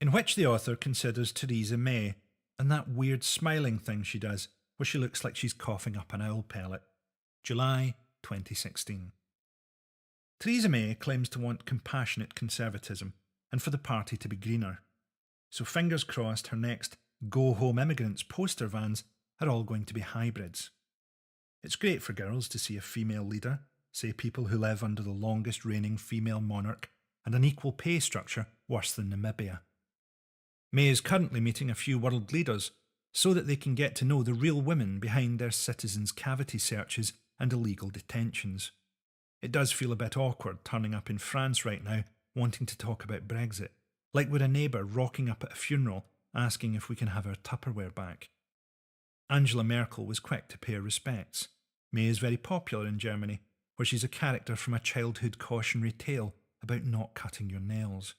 in which the author considers Theresa May and that weird smiling thing she does where she looks like she's coughing up an owl pellet. July 2016. Theresa May claims to want compassionate conservatism and for the party to be greener. So fingers crossed her next Go Home Immigrants poster vans are all going to be hybrids. It's great for girls to see a female leader, say people who live under the longest reigning female monarch and an equal pay structure worse than Namibia. May is currently meeting a few world leaders so that they can get to know the real women behind their citizens' cavity searches and illegal detentions. It does feel a bit awkward turning up in France right now wanting to talk about Brexit, like we're a neighbour rocking up at a funeral asking if we can have our Tupperware back. Angela Merkel was quick to pay her respects. May is very popular in Germany, where she's a character from a childhood cautionary tale about not cutting your nails.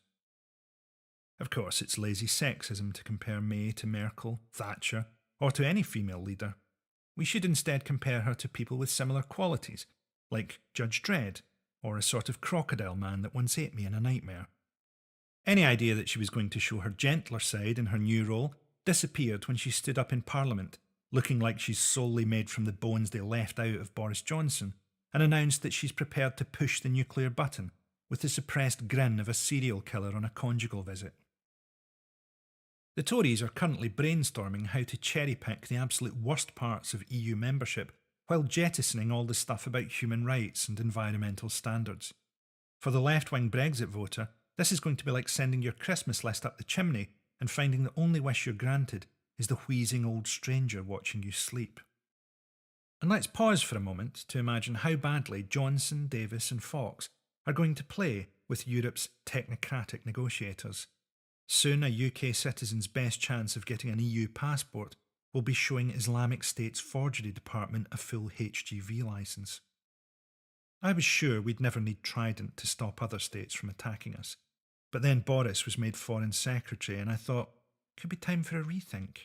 Of course, it's lazy sexism to compare May to Merkel, Thatcher, or to any female leader. We should instead compare her to people with similar qualities, like Judge Dredd, or a sort of crocodile man that once ate me in a nightmare. Any idea that she was going to show her gentler side in her new role disappeared when she stood up in Parliament, looking like she's solely made from the bones they left out of Boris Johnson, and announced that she's prepared to push the nuclear button with the suppressed grin of a serial killer on a conjugal visit. The Tories are currently brainstorming how to cherry-pick the absolute worst parts of EU membership while jettisoning all the stuff about human rights and environmental standards. For the left-wing Brexit voter, this is going to be like sending your Christmas list up the chimney and finding the only wish you're granted is the wheezing old stranger watching you sleep. And let's pause for a moment to imagine how badly Johnson, Davis and Fox are going to play with Europe's technocratic negotiators. Soon a UK citizen's best chance of getting an EU passport will be showing Islamic State's forgery department a full HGV licence. I was sure we'd never need Trident to stop other states from attacking us, but then Boris was made Foreign Secretary and I thought, could be time for a rethink.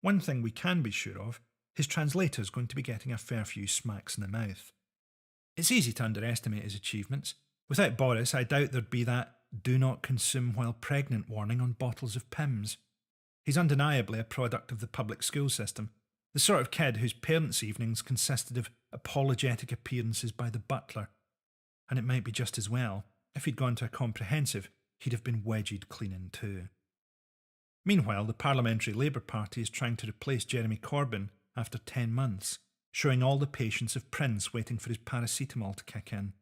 One thing we can be sure of, his translator's going to be getting a fair few smacks in the mouth. It's easy to underestimate his achievements. Without Boris, I doubt there'd be that "do not consume while pregnant" warning on bottles of Pimm's. He's undeniably a product of the public school system, the sort of kid whose parents' evenings consisted of apologetic appearances by the butler. And it might be just as well. If he'd gone to a comprehensive, he'd have been wedgied cleaning too. Meanwhile, the Parliamentary Labour Party is trying to replace Jeremy Corbyn after 10 months, showing all the patience of Prince waiting for his paracetamol to kick in.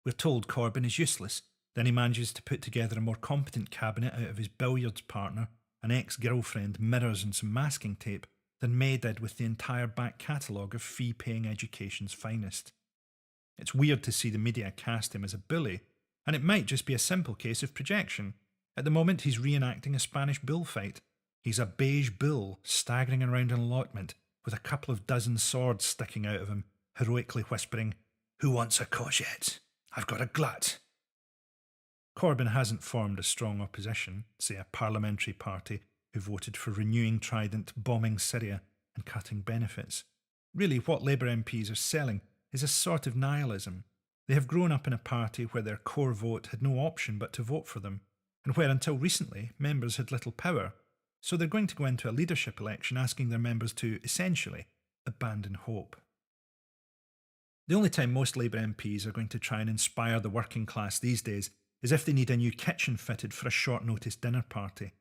We're told Corbyn is useless, then he manages to put together a more competent cabinet out of his billiards partner, an ex-girlfriend, mirrors and some masking tape than May did with the entire back catalogue of fee-paying education's finest. It's weird to see the media cast him as a bully, and it might just be a simple case of projection. At the moment he's reenacting a Spanish bullfight. He's a beige bull staggering around an allotment with a couple of dozen swords sticking out of him, heroically whispering, "Who wants a courgette? I've got a glut." Corbyn hasn't formed a strong opposition, say a parliamentary party who voted for renewing Trident, bombing Syria and cutting benefits. Really, what Labour MPs are selling is a sort of nihilism. They have grown up in a party where their core vote had no option but to vote for them, and where until recently members had little power, so they're going to go into a leadership election asking their members to, essentially, abandon hope. The only time most Labour MPs are going to try and inspire the working class these days is if they need a new kitchen fitted for a short-notice dinner party.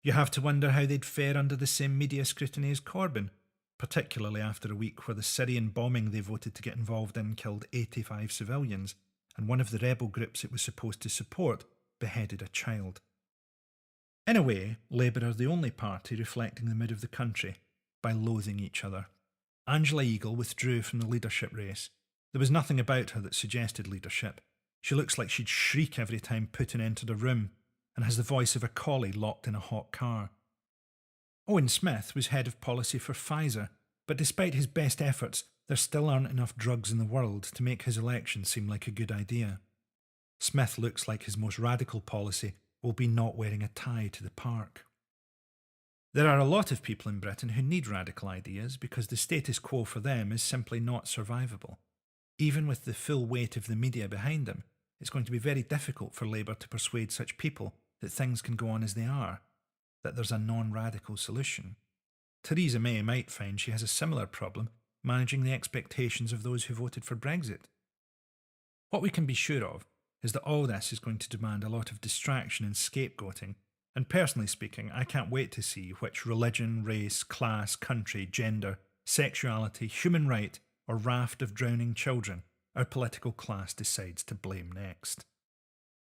You have to wonder how they'd fare under the same media scrutiny as Corbyn, particularly after a week where the Syrian bombing they voted to get involved in killed 85 civilians, and one of the rebel groups it was supposed to support beheaded a child. In a way, Labour are the only party reflecting the mood of the country, by loathing each other. Angela Eagle withdrew from the leadership race. There was nothing about her that suggested leadership. She looks like she'd shriek every time Putin entered a room, and has the voice of a collie locked in a hot car. Owen Smith was head of policy for Pfizer, but despite his best efforts, there still aren't enough drugs in the world to make his election seem like a good idea. Smith looks like his most radical policy will be not wearing a tie to the park. There are a lot of people in Britain who need radical ideas because the status quo for them is simply not survivable. Even with the full weight of the media behind them, it's going to be very difficult for Labour to persuade such people that things can go on as they are, that there's a non-radical solution. Theresa May might find she has a similar problem managing the expectations of those who voted for Brexit. What we can be sure of is that all this is going to demand a lot of distraction and scapegoating, and personally speaking, I can't wait to see which religion, race, class, country, gender, sexuality, human right, or raft of drowning children our political class decides to blame next.